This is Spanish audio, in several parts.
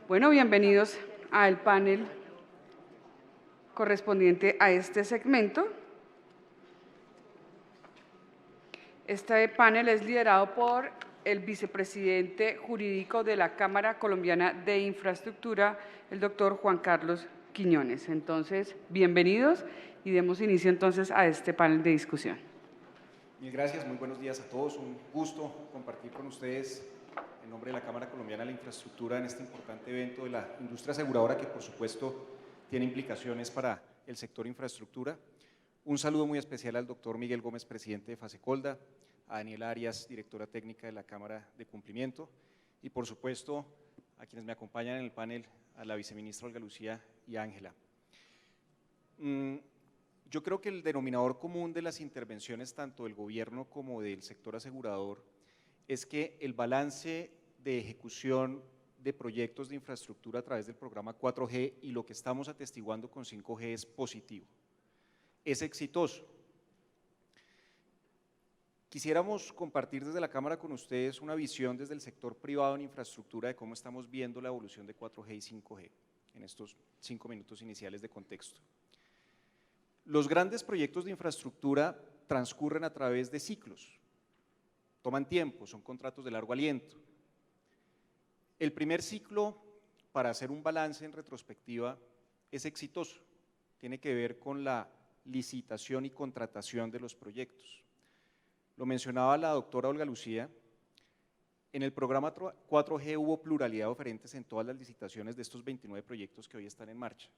Bueno, bienvenidos al panel correspondiente a este segmento. Este panel es liderado por el vicepresidente jurídico de la Cámara Colombiana de Infraestructura, el doctor Juan Carlos Quiñones. Entonces, bienvenidos y demos inicio entonces a este panel de discusión. Mil gracias, muy buenos días a todos. Un gusto compartir con ustedes en nombre de la Cámara Colombiana de la Infraestructura en este importante evento de la industria aseguradora que por supuesto tiene implicaciones para el sector infraestructura. Un saludo muy especial al doctor Miguel Gómez, presidente de Fasecolda, a Daniela Arias, directora técnica de la Cámara de Cumplimiento y por supuesto a quienes me acompañan en el panel, a la viceministra Olga Lucía y a Ángela. Yo creo que el denominador común de las intervenciones tanto del gobierno como del sector asegurador es que el balance de ejecución de proyectos de infraestructura a través del programa 4G y lo que estamos atestiguando con 5G es positivo, es exitoso. Quisiéramos compartir desde la Cámara con ustedes una visión desde el sector privado en infraestructura de cómo estamos viendo la evolución de 4G y 5G en estos 5 minutos iniciales de contexto. Los grandes proyectos de infraestructura transcurren a través de ciclos, toman tiempo, son contratos de largo aliento. El primer ciclo, para hacer un balance en retrospectiva, es exitoso, tiene que ver con la licitación y contratación de los proyectos. Lo mencionaba la doctora Olga Lucía, en el programa 4G hubo pluralidad de oferentes en todas las licitaciones de estos 29 proyectos que hoy están en marcha.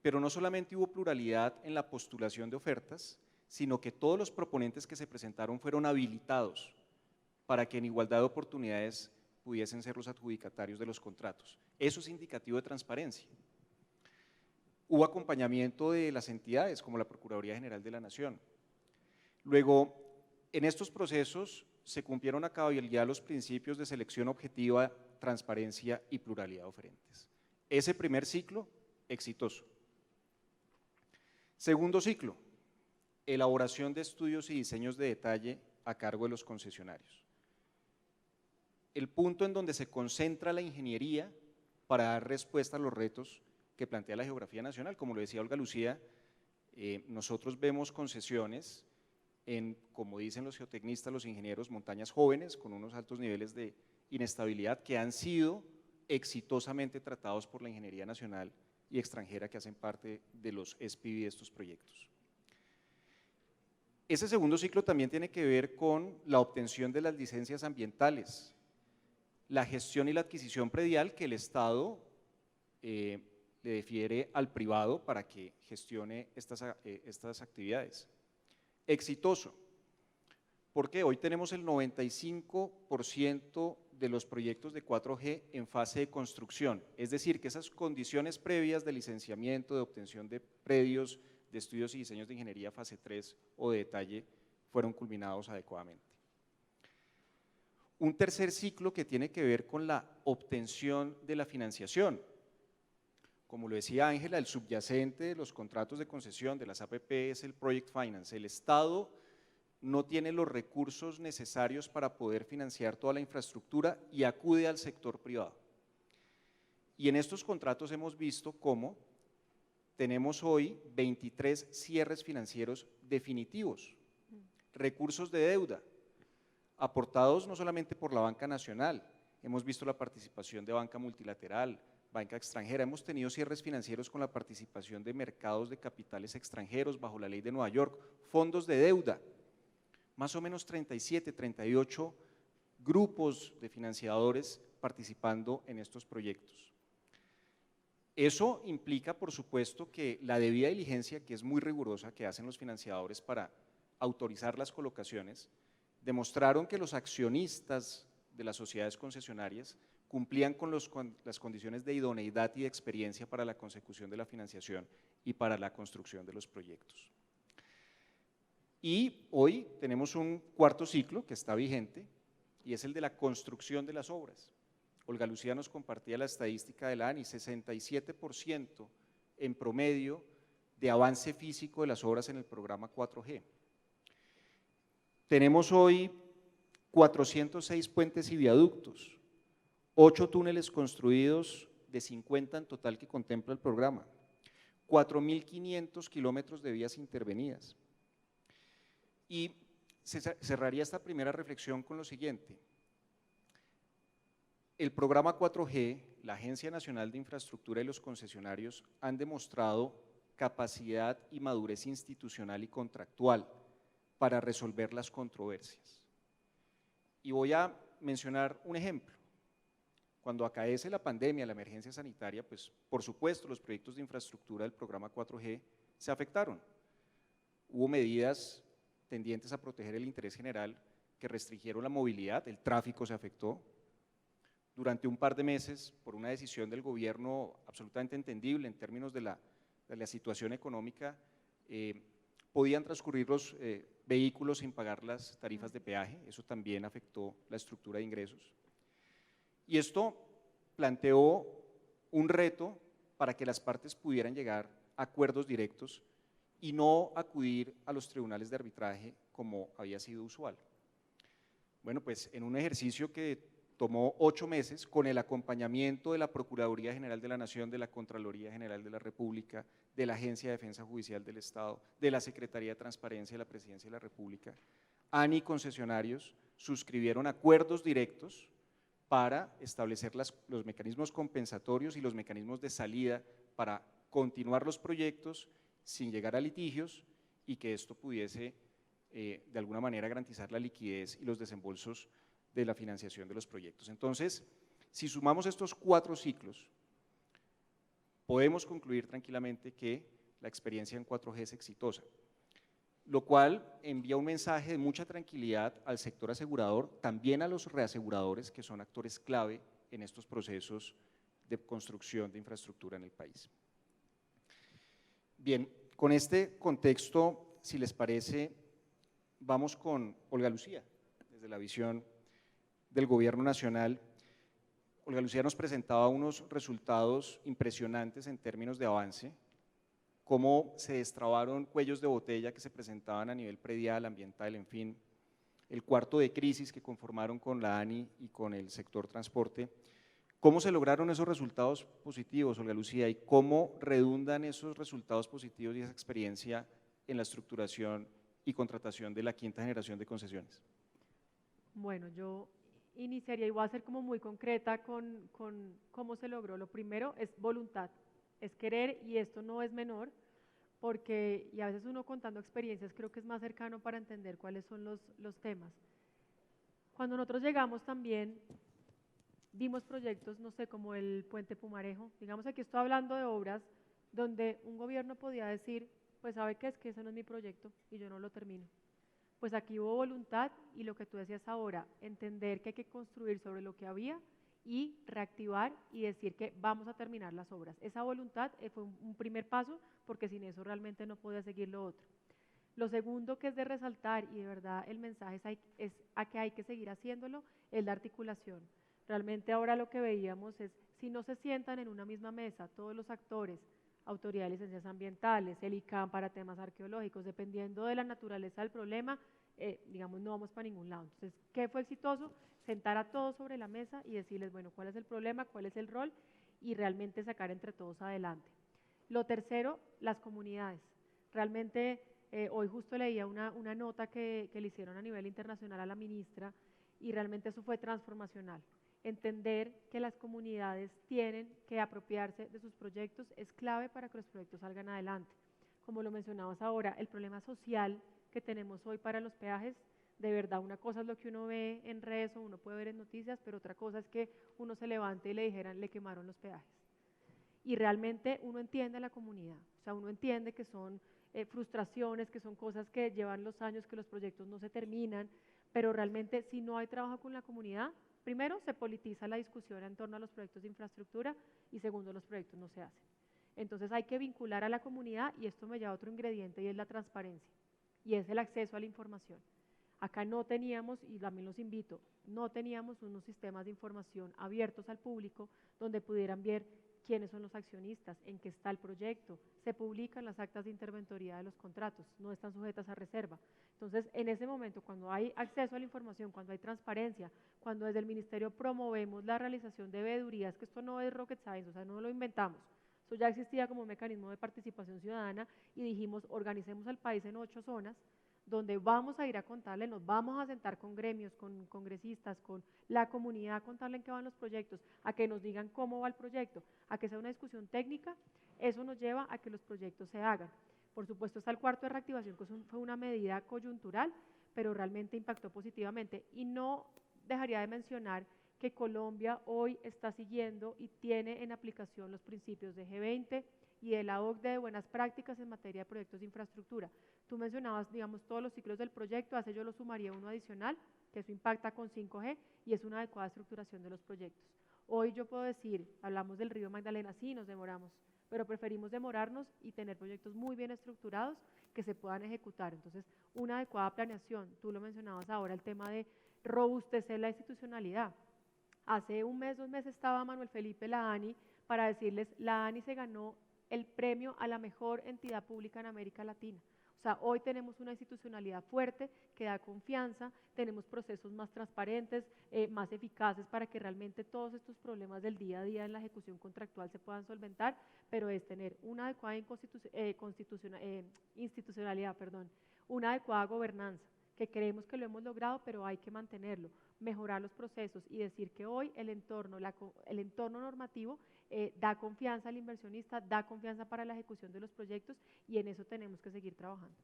Pero no solamente hubo pluralidad en la postulación de ofertas, sino que todos los proponentes que se presentaron fueron habilitados para que en igualdad de oportunidades pudiesen ser los adjudicatarios de los contratos. Eso es indicativo de transparencia. Hubo acompañamiento de las entidades como la Procuraduría General de la Nación. Luego, en estos procesos se cumplieron a cabalidad los principios de selección objetiva, transparencia y pluralidad de oferentes. Ese primer ciclo, exitoso. Segundo ciclo, elaboración de estudios y diseños de detalle a cargo de los concesionarios. El punto en donde se concentra la ingeniería para dar respuesta a los retos que plantea la geografía nacional. Como lo decía Olga Lucía, nosotros vemos concesiones en, como dicen los geotecnistas, los ingenieros, montañas jóvenes con unos altos niveles de inestabilidad que han sido exitosamente tratados por la ingeniería nacional y extranjera que hacen parte de los SPV de estos proyectos. Ese segundo ciclo también tiene que ver con la obtención de las licencias ambientales, la gestión y la adquisición predial que el Estado le defiere al privado para que gestione estas actividades. Exitoso, porque hoy tenemos el 95% de los proyectos de 4G en fase de construcción, es decir, que esas condiciones previas de licenciamiento, de obtención de predios, de estudios y diseños de ingeniería fase 3 o de detalle fueron culminados adecuadamente. Un tercer ciclo que tiene que ver con la obtención de la financiación. Como lo decía Ángela, el subyacente de los contratos de concesión de las APP es el Project Finance. El Estado no tiene los recursos necesarios para poder financiar toda la infraestructura y acude al sector privado. Y en estos contratos hemos visto cómo tenemos hoy 23 cierres financieros definitivos, recursos de deuda, aportados no solamente por la banca nacional, hemos visto la participación de banca multilateral, banca extranjera, hemos tenido cierres financieros con la participación de mercados de capitales extranjeros bajo la ley de Nueva York, fondos de deuda, más o menos 37, 38 grupos de financiadores participando en estos proyectos. Eso implica, por supuesto, que la debida diligencia, que es muy rigurosa, que hacen los financiadores para autorizar las colocaciones, demostraron que los accionistas de las sociedades concesionarias cumplían con las condiciones de idoneidad y de experiencia para la consecución de la financiación y para la construcción de los proyectos. Y hoy tenemos un cuarto ciclo que está vigente y es el de la construcción de las obras. Olga Lucía nos compartía la estadística de la ANI, 67% en promedio de avance físico de las obras en el programa 4G. Tenemos hoy 406 puentes y viaductos, 8 túneles construidos de 50 en total que contempla el programa, 4.500 kilómetros de vías intervenidas. Y cerraría esta primera reflexión con lo siguiente. El programa 4G, la Agencia Nacional de Infraestructura y los concesionarios han demostrado capacidad y madurez institucional y contractual para resolver las controversias. Y voy a mencionar un ejemplo. Cuando acaece la pandemia, la emergencia sanitaria, pues por supuesto los proyectos de infraestructura del programa 4G se afectaron. Hubo medidas tendientes a proteger el interés general que restringieron la movilidad, el tráfico se afectó. Durante un par de meses, por una decisión del gobierno absolutamente entendible en términos de la situación económica, podían transcurrir los vehículos sin pagar las tarifas de peaje, eso también afectó la estructura de ingresos. Y esto planteó un reto para que las partes pudieran llegar a acuerdos directos y no acudir a los tribunales de arbitraje como había sido usual. Bueno, pues en un ejercicio que tomó 8 meses con el acompañamiento de la Procuraduría General de la Nación, de la Contraloría General de la República, de la Agencia de Defensa Judicial del Estado, de la Secretaría de Transparencia de la Presidencia de la República, ANI y concesionarios suscribieron acuerdos directos para establecer los mecanismos compensatorios y los mecanismos de salida para continuar los proyectos sin llegar a litigios y que esto pudiese de alguna manera garantizar la liquidez y los desembolsos de la financiación de los proyectos. Entonces, si sumamos estos 4 ciclos, podemos concluir tranquilamente que la experiencia en 4G es exitosa, lo cual envía un mensaje de mucha tranquilidad al sector asegurador, también a los reaseguradores, que son actores clave en estos procesos de construcción de infraestructura en el país. Bien, con este contexto, si les parece, vamos con Olga Lucía, desde la visión del Gobierno Nacional. Olga Lucía nos presentaba unos resultados impresionantes en términos de avance, cómo se destrabaron cuellos de botella que se presentaban a nivel predial, ambiental, en fin, el cuarto de crisis que conformaron con la ANI y con el sector transporte. ¿Cómo se lograron esos resultados positivos, Olga Lucía, y cómo redundan esos resultados positivos y esa experiencia en la estructuración y contratación de la quinta generación de concesiones? Bueno, yo iniciaría y voy a ser como muy concreta con cómo se logró. Lo primero es voluntad, es querer, y esto no es menor, porque, y a veces uno contando experiencias creo que es más cercano para entender cuáles son los temas. Cuando nosotros llegamos también vimos proyectos, no sé, como el Puente Pumarejo, digamos, aquí estoy hablando de obras donde un gobierno podía decir, pues sabe qué, es que ese no es mi proyecto y yo no lo termino. Pues aquí hubo voluntad y lo que tú decías ahora, entender que hay que construir sobre lo que había y reactivar y decir que vamos a terminar las obras. Esa voluntad fue un primer paso, porque sin eso realmente no podía seguir lo otro. Lo segundo que es de resaltar, y de verdad el mensaje es a que hay que seguir haciéndolo, es la articulación. Realmente ahora lo que veíamos es, si no se sientan en una misma mesa todos los actores, Autoridad de Licencias Ambientales, el ICAM para temas arqueológicos, dependiendo de la naturaleza del problema, digamos, no vamos para ningún lado. Entonces, ¿qué fue exitoso? Sentar a todos sobre la mesa y decirles, bueno, ¿cuál es el problema? ¿Cuál es el rol? Y realmente sacar entre todos adelante. Lo tercero, las comunidades. Realmente, hoy justo leía una nota que le hicieron a nivel internacional a la ministra, y realmente eso fue transformacional. Entender que las comunidades tienen que apropiarse de sus proyectos es clave para que los proyectos salgan adelante. Como lo mencionabas ahora, el problema social que tenemos hoy para los peajes, de verdad, una cosa es lo que uno ve en redes o uno puede ver en noticias, pero otra cosa es que uno se levante y le dijeran, le quemaron los peajes. Y realmente uno entiende a la comunidad, o sea, uno entiende que son frustraciones, que son cosas que llevan los años, que los proyectos no se terminan, pero realmente si no hay trabajo con la comunidad, primero, se politiza la discusión en torno a los proyectos de infraestructura y segundo, los proyectos no se hacen. Entonces hay que vincular a la comunidad y esto me lleva a otro ingrediente y es la transparencia y es el acceso a la información. Acá no teníamos, y también los invito, no teníamos unos sistemas de información abiertos al público donde pudieran ver quiénes son los accionistas, en qué está el proyecto, se publican las actas de interventoría de los contratos, no están sujetas a reserva. Entonces, en ese momento, cuando hay acceso a la información, cuando hay transparencia, cuando desde el Ministerio promovemos la realización de veedurías, que esto no es rocket science, o sea, no lo inventamos, eso ya existía como un mecanismo de participación ciudadana y dijimos, organicemos al país en 8 zonas, donde vamos a ir a contarle, nos vamos a sentar con gremios, con congresistas, con la comunidad, a contarle en qué van los proyectos, a que nos digan cómo va el proyecto, a que sea una discusión técnica, eso nos lleva a que los proyectos se hagan. Por supuesto está el cuarto de reactivación, que fue una medida coyuntural, pero realmente impactó positivamente. Y no dejaría de mencionar que Colombia hoy está siguiendo y tiene en aplicación los principios de G20 y de la OCDE de buenas prácticas en materia de proyectos de infraestructura. Tú mencionabas, digamos, todos los ciclos del proyecto, a ese yo lo sumaría uno adicional, que eso impacta con 5G y es una adecuada estructuración de los proyectos. Hoy yo puedo decir, hablamos del río Magdalena, sí nos demoramos, pero preferimos demorarnos y tener proyectos muy bien estructurados que se puedan ejecutar. Entonces, una adecuada planeación, tú lo mencionabas ahora, el tema de robustecer la institucionalidad. Hace un mes, 2 meses estaba Manuel Felipe La ANI para decirles, la ANI se ganó el premio a la mejor entidad pública en América Latina. O sea, hoy tenemos una institucionalidad fuerte que da confianza, tenemos procesos más transparentes, más eficaces para que realmente todos estos problemas del día a día en la ejecución contractual se puedan solventar, pero es tener una adecuada institucionalidad, una adecuada gobernanza, que creemos que lo hemos logrado, pero hay que mantenerlo, mejorar los procesos y decir que hoy el entorno normativo da confianza al inversionista, da confianza para la ejecución de los proyectos y en eso tenemos que seguir trabajando.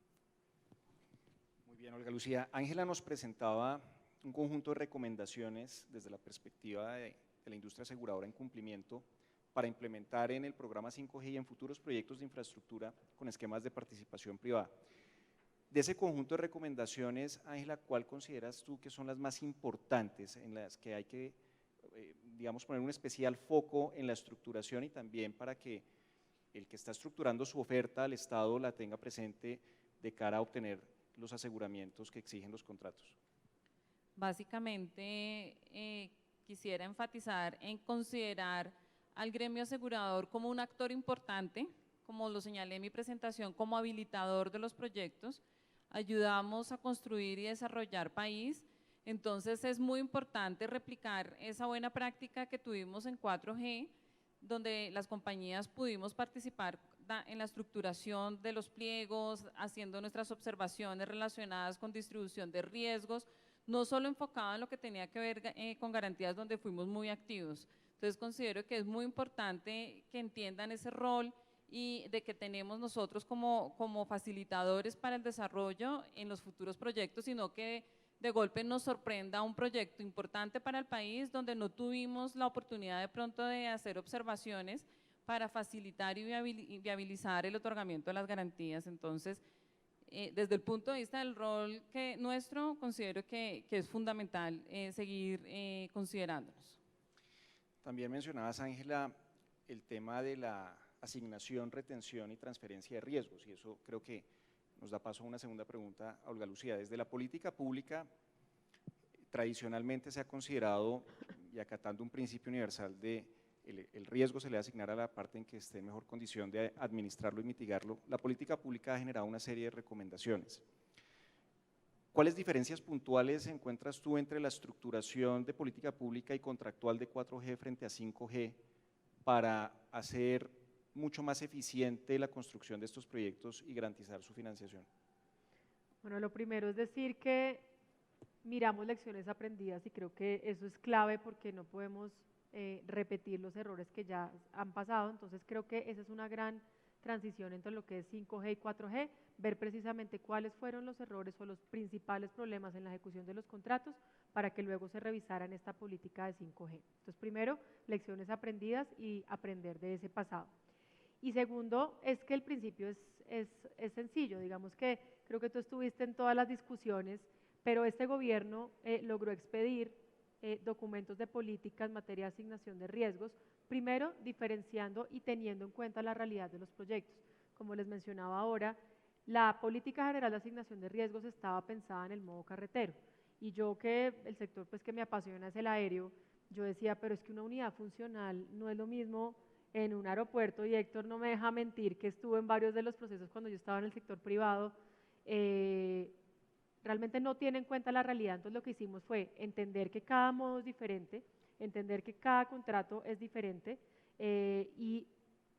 Muy bien, Olga Lucía. Ángela nos presentaba un conjunto de recomendaciones desde la perspectiva de la industria aseguradora en cumplimiento para implementar en el programa 5G y en futuros proyectos de infraestructura con esquemas de participación privada. De ese conjunto de recomendaciones, Ángela, ¿cuál consideras tú que son las más importantes en las que hay que, digamos, poner un especial foco en la estructuración y también para que el que está estructurando su oferta al Estado la tenga presente de cara a obtener los aseguramientos que exigen los contratos? Básicamente, quisiera enfatizar en considerar al gremio asegurador como un actor importante, como lo señalé en mi presentación, como habilitador de los proyectos. Ayudamos a construir y desarrollar país, entonces es muy importante replicar esa buena práctica que tuvimos en 4G, donde las compañías pudimos participar en la estructuración de los pliegos, haciendo nuestras observaciones relacionadas con distribución de riesgos, no solo enfocado en lo que tenía que ver con garantías, donde fuimos muy activos. Entonces considero que es muy importante que entiendan ese rol y de que tenemos nosotros como facilitadores para el desarrollo en los futuros proyectos, sino que de golpe nos sorprenda un proyecto importante para el país donde no tuvimos la oportunidad de pronto de hacer observaciones para facilitar y viabilizar el otorgamiento de las garantías. Entonces, desde el punto de vista del rol nuestro, considero que es fundamental seguir considerándonos. También mencionabas, Ángela, el tema de la asignación, retención y transferencia de riesgos, y eso creo que nos da paso a una segunda pregunta a Olga Lucía. Desde la política pública, tradicionalmente se ha considerado, y acatando un principio universal de el riesgo se le va a asignar a la parte en que esté en mejor condición de administrarlo y mitigarlo, la política pública ha generado una serie de recomendaciones. ¿Cuáles diferencias puntuales encuentras tú entre la estructuración de política pública y contractual de 4G frente a 5G para hacer mucho más eficiente la construcción de estos proyectos y garantizar su financiación? Bueno, lo primero es decir que miramos lecciones aprendidas y creo que eso es clave porque no podemos repetir los errores que ya han pasado, entonces creo que esa es una gran transición entre lo que es 5G y 4G, ver precisamente cuáles fueron los errores o los principales problemas en la ejecución de los contratos para que luego se revisaran esta política de 5G. Entonces, primero, lecciones aprendidas y aprender de ese pasado. Y segundo, es que el principio es sencillo, digamos que creo que tú estuviste en todas las discusiones, pero este gobierno logró expedir documentos de política en materia de asignación de riesgos, primero diferenciando y teniendo en cuenta la realidad de los proyectos. Como les mencionaba ahora, la política general de asignación de riesgos estaba pensada en el modo carretero, y yo que el sector pues que me apasiona es el aéreo, yo decía, pero es que una unidad funcional no es lo mismo en un aeropuerto, y Héctor no me deja mentir que estuvo en varios de los procesos cuando yo estaba en el sector privado, realmente no tiene en cuenta la realidad. Entonces lo que hicimos fue entender que cada modo es diferente, entender que cada contrato es diferente y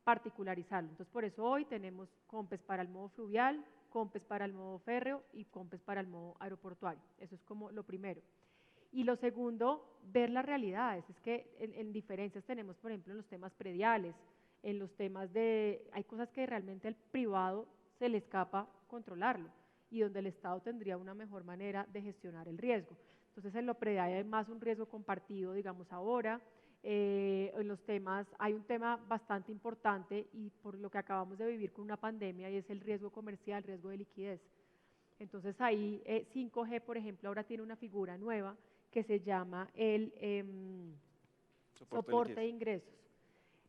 particularizarlo. Entonces por eso hoy tenemos COMPES para el modo fluvial, COMPES para el modo férreo y COMPES para el modo aeroportuario. Eso es como lo primero. Y lo segundo, ver las realidades. Es que en diferencias tenemos, por ejemplo, en los temas prediales, en los temas de… Hay cosas que realmente al privado se le escapa controlarlo y donde el Estado tendría una mejor manera de gestionar el riesgo. Entonces, en lo predial hay más un riesgo compartido, digamos, ahora. En los temas, hay un tema bastante importante y por lo que acabamos de vivir con una pandemia, y es el riesgo comercial, riesgo de liquidez. Entonces ahí 5G, por ejemplo, ahora tiene una figura nueva que se llama el soporte de ingresos.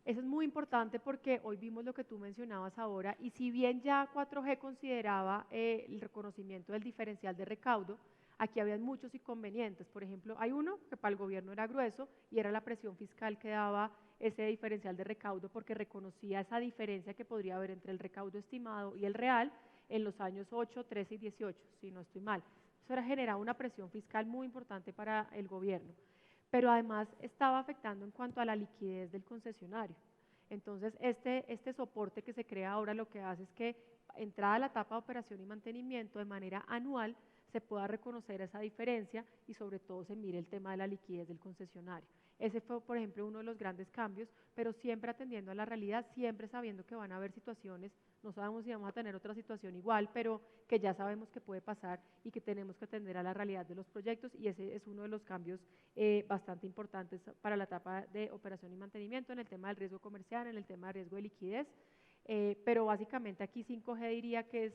Eso es muy importante porque hoy vimos lo que tú mencionabas ahora, y si bien ya 4G consideraba el reconocimiento del diferencial de recaudo, aquí había muchos inconvenientes. Por ejemplo, hay uno que para el gobierno era grueso y era la presión fiscal que daba ese diferencial de recaudo, porque reconocía esa diferencia que podría haber entre el recaudo estimado y el real en los años 8, 13 y 18, si no estoy mal. Eso era generar una presión fiscal muy importante para el gobierno, pero además estaba afectando en cuanto a la liquidez del concesionario. Entonces, este soporte que se crea ahora lo que hace es que, entrada a la etapa de operación y mantenimiento, de manera anual, se pueda reconocer esa diferencia y sobre todo se mire el tema de la liquidez del concesionario. Ese fue, por ejemplo, uno de los grandes cambios, pero siempre atendiendo a la realidad, siempre sabiendo que van a haber situaciones, no sabemos si vamos a tener otra situación igual, pero que ya sabemos que puede pasar y que tenemos que atender a la realidad de los proyectos, y ese es uno de los cambios bastante importantes para la etapa de operación y mantenimiento, en el tema del riesgo comercial, en el tema del riesgo de liquidez, pero básicamente aquí 5G diría que es…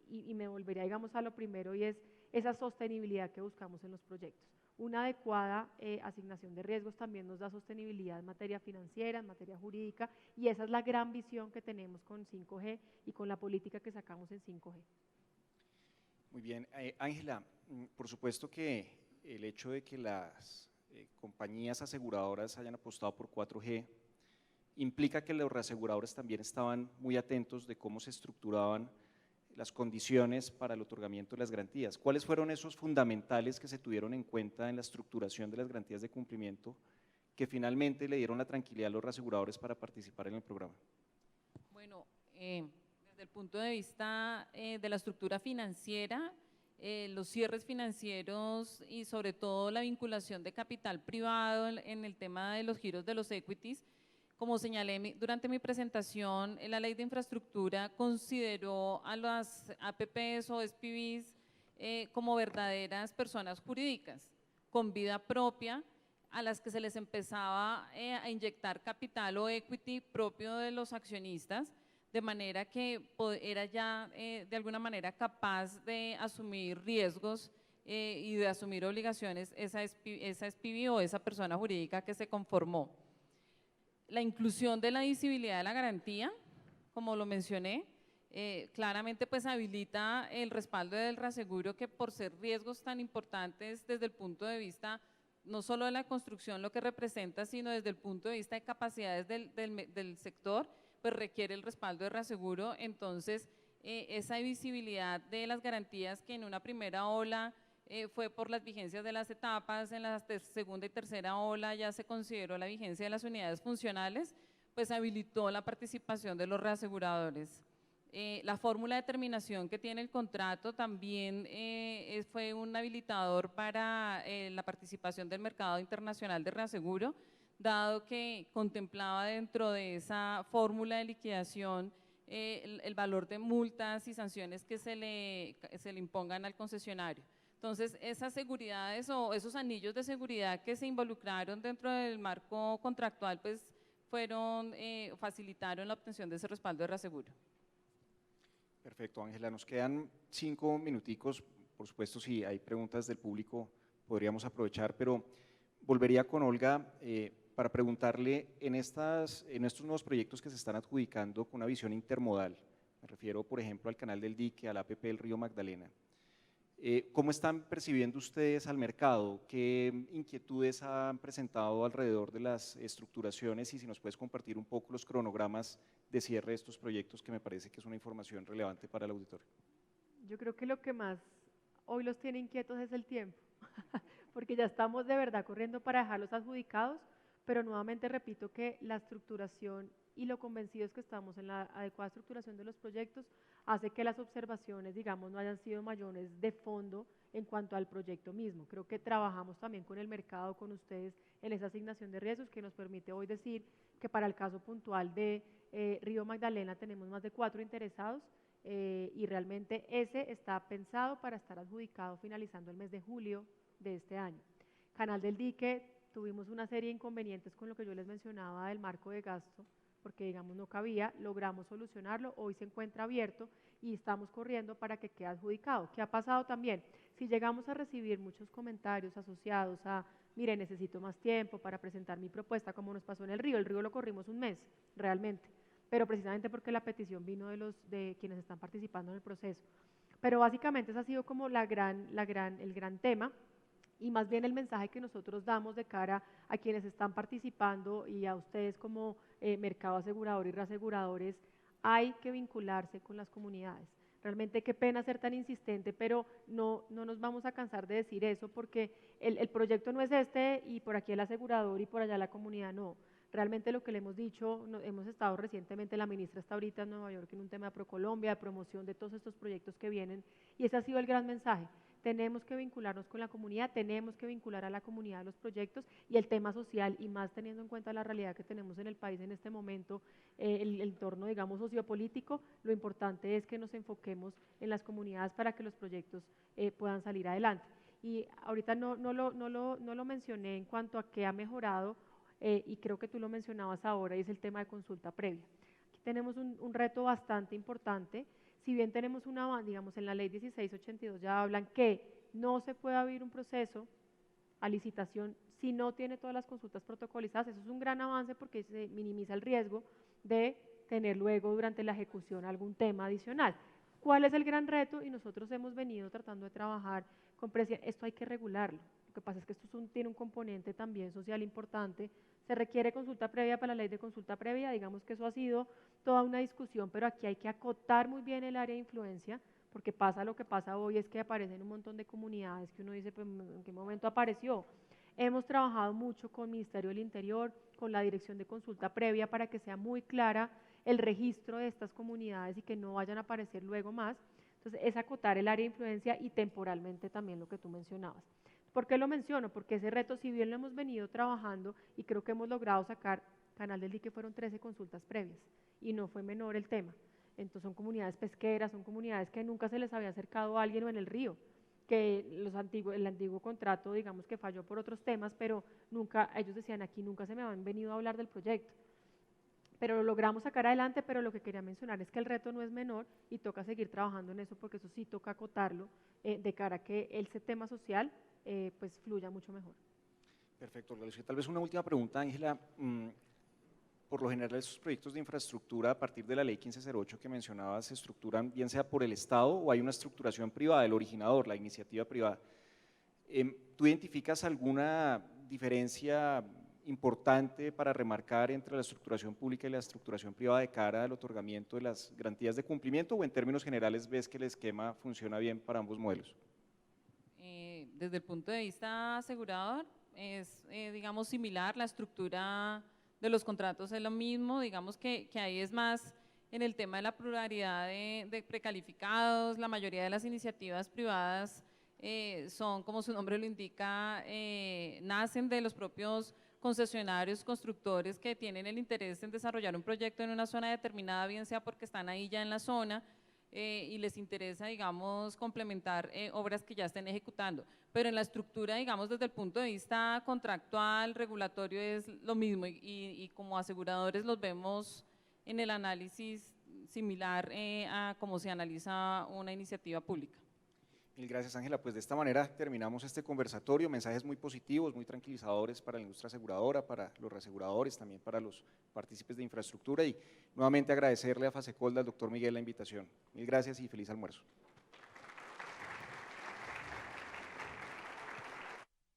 y me volvería, digamos, a lo primero, y es esa sostenibilidad que buscamos en los proyectos. Una adecuada asignación de riesgos también nos da sostenibilidad en materia financiera, en materia jurídica, y esa es la gran visión que tenemos con 5G y con la política que sacamos en 5G. Muy bien, Ángela, por supuesto que el hecho de que las compañías aseguradoras hayan apostado por 4G implica que los reaseguradores también estaban muy atentos de cómo se estructuraban las condiciones para el otorgamiento de las garantías. ¿Cuáles fueron esos fundamentales que se tuvieron en cuenta en la estructuración de las garantías de cumplimiento que finalmente le dieron la tranquilidad a los reaseguradores para participar en el programa? Bueno, desde el punto de vista de la estructura financiera, los cierres financieros y sobre todo la vinculación de capital privado en el tema de los giros de los equities, como señalé durante mi presentación, la Ley de Infraestructura consideró a las APPs o SPVs como verdaderas personas jurídicas con vida propia, a las que se les empezaba a inyectar capital o equity propio de los accionistas, de manera que era ya de alguna manera capaz de asumir riesgos y de asumir obligaciones esa SPV o esa persona jurídica que se conformó. La inclusión de la divisibilidad de la garantía, como lo mencioné, claramente pues habilita el respaldo del reaseguro, que por ser riesgos tan importantes desde el punto de vista no solo de la construcción, lo que representa, sino desde el punto de vista de capacidades del sector, pues requiere el respaldo de reaseguro. Entonces, esa visibilidad de las garantías, que en una primera ola fue por las vigencias de las etapas, en la segunda y tercera ola ya se consideró la vigencia de las unidades funcionales, pues habilitó la participación de los reaseguradores. La fórmula de terminación que tiene el contrato también fue un habilitador para la participación del mercado internacional de reaseguro, dado que contemplaba dentro de esa fórmula de liquidación el valor de multas y sanciones que se le impongan al concesionario. Entonces, esas seguridades o esos anillos de seguridad que se involucraron dentro del marco contractual, pues facilitaron la obtención de ese respaldo de reaseguro. Perfecto, Ángela, nos quedan 5 minuticos, por supuesto si hay preguntas del público podríamos aprovechar, pero volvería con Olga para preguntarle en estos nuevos proyectos que se están adjudicando con una visión intermodal, me refiero por ejemplo al Canal del Dique, al APP del Río Magdalena, ¿Cómo están percibiendo ustedes al mercado? ¿Qué inquietudes han presentado alrededor de las estructuraciones? Y si nos puedes compartir un poco los cronogramas de cierre de estos proyectos, que me parece que es una información relevante para el auditorio. Yo creo que lo que más hoy los tiene inquietos es el tiempo, porque ya estamos de verdad corriendo para dejarlos adjudicados, pero nuevamente repito que la estructuración y lo convencidos que estamos en la adecuada estructuración de los proyectos hace que las observaciones, digamos, no hayan sido mayores de fondo en cuanto al proyecto mismo. Creo que trabajamos también con el mercado, con ustedes, en esa asignación de riesgos que nos permite hoy decir que para el caso puntual de Río Magdalena tenemos más de 4 interesados y realmente ese está pensado para estar adjudicado finalizando el mes de julio de este año. Canal del Dique, tuvimos una serie de inconvenientes con lo que yo les mencionaba del marco de gasto, porque digamos no cabía, logramos solucionarlo, hoy se encuentra abierto y estamos corriendo para que quede adjudicado. ¿Qué ha pasado también? Si llegamos a recibir muchos comentarios asociados a, mire, necesito más tiempo para presentar mi propuesta, como nos pasó en el Río lo corrimos un mes, realmente, pero precisamente porque la petición vino de quienes están participando en el proceso. Pero básicamente ese ha sido como el gran tema, y más bien el mensaje que nosotros damos de cara a quienes están participando y a ustedes como mercado asegurador y reaseguradores, hay que vincularse con las comunidades. Realmente qué pena ser tan insistente, pero no nos vamos a cansar de decir eso, porque el proyecto no es este y por aquí el asegurador y por allá la comunidad, no. Realmente lo que le hemos dicho, hemos estado recientemente, la ministra está ahorita en Nueva York en un tema de ProColombia, de promoción de todos estos proyectos que vienen, y ese ha sido el gran mensaje. Tenemos que vincularnos con la comunidad, tenemos que vincular a la comunidad a los proyectos y el tema social, y más teniendo en cuenta la realidad que tenemos en el país en este momento, el entorno, digamos, sociopolítico, lo importante es que nos enfoquemos en las comunidades para que los proyectos puedan salir adelante. Y ahorita no lo mencioné en cuanto a qué ha mejorado, y creo que tú lo mencionabas ahora, y es el tema de consulta previa. Aquí tenemos un reto bastante importante. Si bien tenemos digamos, en la ley 1682 ya hablan que no se puede abrir un proceso a licitación si no tiene todas las consultas protocolizadas. Eso es un gran avance porque se minimiza el riesgo de tener luego durante la ejecución algún tema adicional. ¿Cuál es el gran reto? Y nosotros hemos venido tratando de trabajar con presión. Esto hay que regularlo. Lo que pasa es que esto tiene un componente también social importante. Se requiere consulta previa para la ley de consulta previa, digamos que eso ha sido toda una discusión, pero aquí hay que acotar muy bien el área de influencia, porque pasa lo que pasa hoy, es que aparecen un montón de comunidades que uno dice, pues, ¿en qué momento apareció? Hemos trabajado mucho con el Ministerio del Interior, con la Dirección de Consulta Previa, para que sea muy clara el registro de estas comunidades y que no vayan a aparecer luego más. Entonces, es acotar el área de influencia y temporalmente también lo que tú mencionabas. ¿Por qué lo menciono? Porque ese reto, si bien lo hemos venido trabajando y creo que hemos logrado sacar, Canal del Dique fueron 13 consultas previas y no fue menor el tema. Entonces son comunidades pesqueras, son comunidades que nunca se les había acercado a alguien en el río, que el antiguo contrato, digamos que falló por otros temas, pero nunca, ellos decían aquí nunca se me han venido a hablar del proyecto. Pero lo logramos sacar adelante, pero lo que quería mencionar es que el reto no es menor y toca seguir trabajando en eso porque eso sí toca acotarlo de cara a que ese tema social pues fluya mucho mejor. Perfecto, tal vez una última pregunta, Ángela. Por lo general, esos proyectos de infraestructura a partir de la ley 1508 que mencionabas se estructuran bien sea por el Estado o hay una estructuración privada, el originador, la iniciativa privada. ¿Tú identificas alguna diferencia importante para remarcar entre la estructuración pública y la estructuración privada de cara al otorgamiento de las garantías de cumplimiento, o en términos generales ves que el esquema funciona bien para ambos modelos? Desde el punto de vista asegurador, es, digamos, similar, la estructura de los contratos es lo mismo, digamos que ahí es más en el tema de la pluralidad de precalificados, la mayoría de las iniciativas privadas son, como su nombre lo indica, nacen de los propios concesionarios, constructores que tienen el interés en desarrollar un proyecto en una zona determinada, bien sea porque están ahí ya en la zona, y les interesa, digamos, complementar obras que ya estén ejecutando. Pero en la estructura, digamos, desde el punto de vista contractual, regulatorio, es lo mismo y como aseguradores los vemos en el análisis similar a cómo se analiza una iniciativa pública. Mil gracias, Ángela. Pues de esta manera terminamos este conversatorio, mensajes muy positivos, muy tranquilizadores para la industria aseguradora, para los reaseguradores, también para los partícipes de infraestructura, y nuevamente agradecerle a Fasecol, al doctor Miguel, la invitación. Mil gracias y feliz almuerzo.